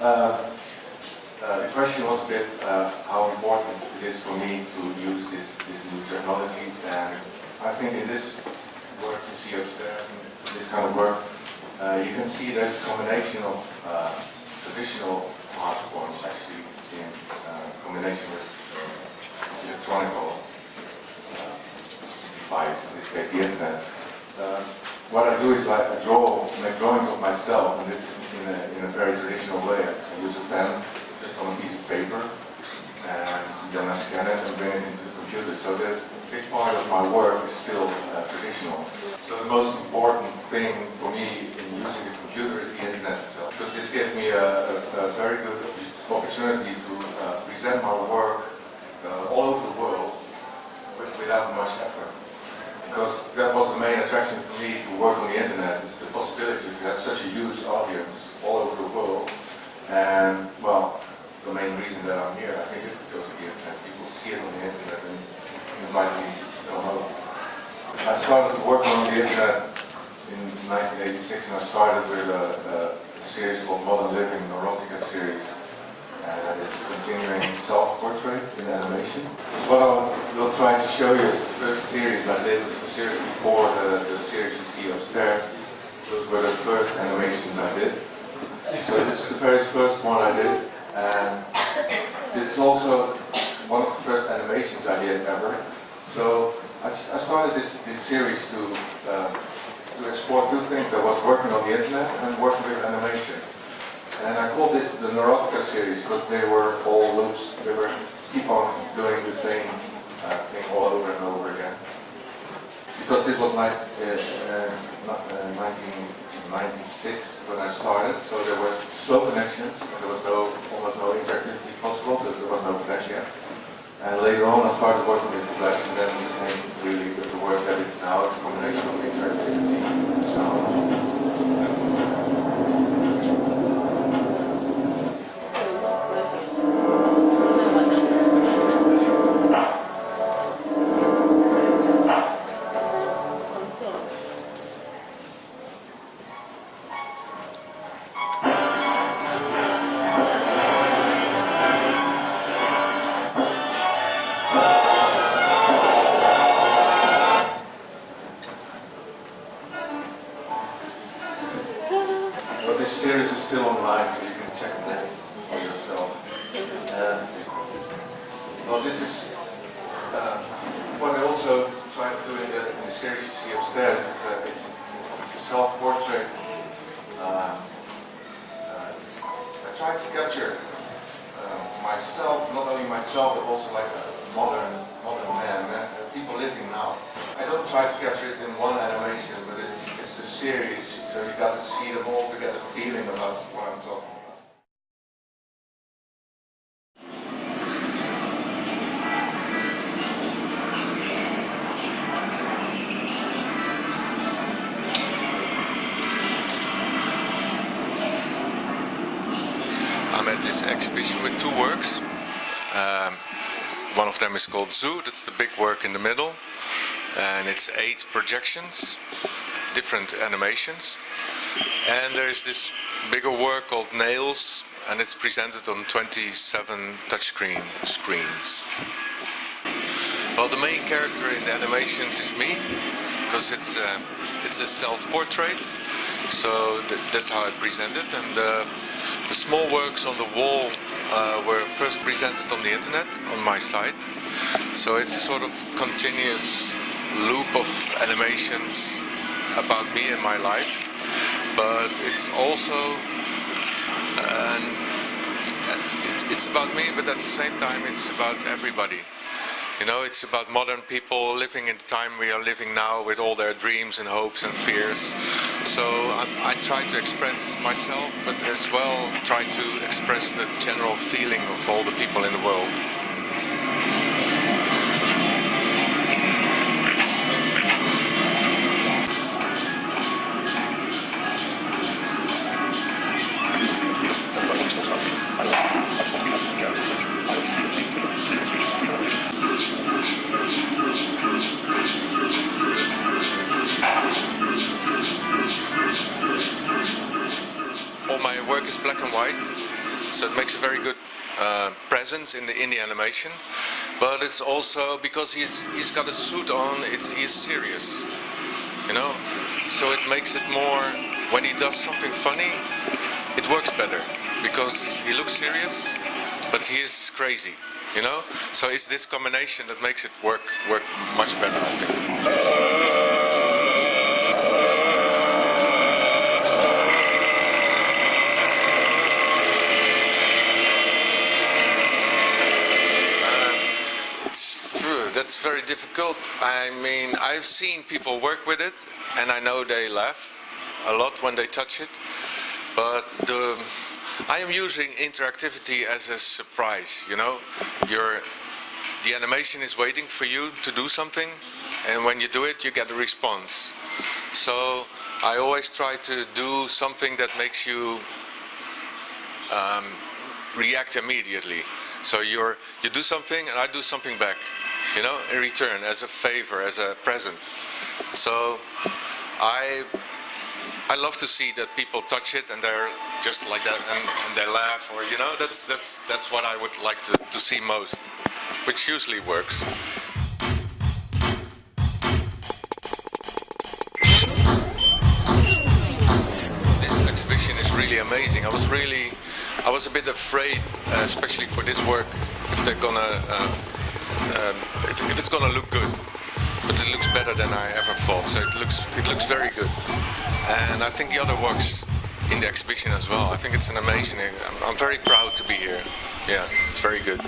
The question was a bit how important it is for me to use this new technology, and I think in this work you see upstairs, in this kind of work, you can see there's a combination of traditional art forms actually in combination with electronic device, in this case the internet. What I do is I make drawings of myself, and this is in a very traditional way. I use a pen just on a piece of paper, and then I scan it and bring it into the computer. So there's a big part of my work is still traditional. So the most important thing for me in using the computer is the internet itself, because this gave me a very good opportunity to present my work all over the world without much effort. Because that was the main attraction for me to work on the internet, is the possibility to have such a huge audience all over the world. And, well, the main reason that I'm here, I think, is because of the internet. People see it on the internet and invite me to come over. I started working on the internet in 1986, and I started with a series called Modern Living, Neurotica series. And it's a continuing self-portrait in animation. What I will try to show you is the first series I did. It's the series before the series you see upstairs. Those were the first animations I did. So this is the very first one I did. And this is also one of the first animations I did ever. So I started this series to explore two things. I was working on the internet and working with animation. And I called this the Neurotica series because they were all loops. They were keep on doing the same thing all over and over again. Because this was like 1996 when I started, so there were slow connections and there was almost no interactivity possible. So there was no flash yet. And later on, I started working with flash, and then it became really the work that it is now. It's a combination of interactivity and sound. This series is still online, so you can check it out for yourself. Well, this is what I also try to do in the series you see upstairs. It's a self-portrait. I try to capture myself, not only myself, but also like a modern man, people living now. I don't try to capture it in one animation, but it's a series. So you got to see them all to get a feeling about what I'm talking about. I'm at this exhibition with two works. One of them is called Zoo, that's the big work in the middle. And it's 8 projections, different animations. And there's this bigger work called Nails, and it's presented on 27 touchscreen screens. Well, the main character in the animations is me, because it's a self-portrait, so that's how I present it. And the small works on the wall were first presented on the internet, on my site. So it's a sort of continuous loop of animations about me and my life, but it's also it's about me, but at the same time it's about everybody. You know, it's about modern people living in the time we are living now, with all their dreams and hopes and fears. So I try to express myself, but as well try to express the general feeling of all the people in the world. All my work is black and white, so it makes a very good presence in the animation. But it's also because he's got a suit on, he's serious, you know. So it makes it more, when he does something funny, it works better because he looks serious, but he is crazy, you know. So it's this combination that makes it work much better, I think. That's very difficult. I mean, I've seen people work with it, and I know they laugh a lot when they touch it. But I am using interactivity as a surprise. You know, the animation is waiting for you to do something, and when you do it, you get a response. So I always try to do something that makes you react immediately. So you do something, and I do something back. You know, in return, as a favor, as a present. So I love to see that people touch it and they're just like that, and they laugh, or you know, that's what I would like to see most, which usually works. This exhibition is really amazing. I was a bit afraid, especially for this work, if they're gonna. If it's gonna look good, but it looks better than I ever thought. So it looks very good, and I think the other works in the exhibition as well. I think it's an amazing. I'm very proud to be here. Yeah, it's very good.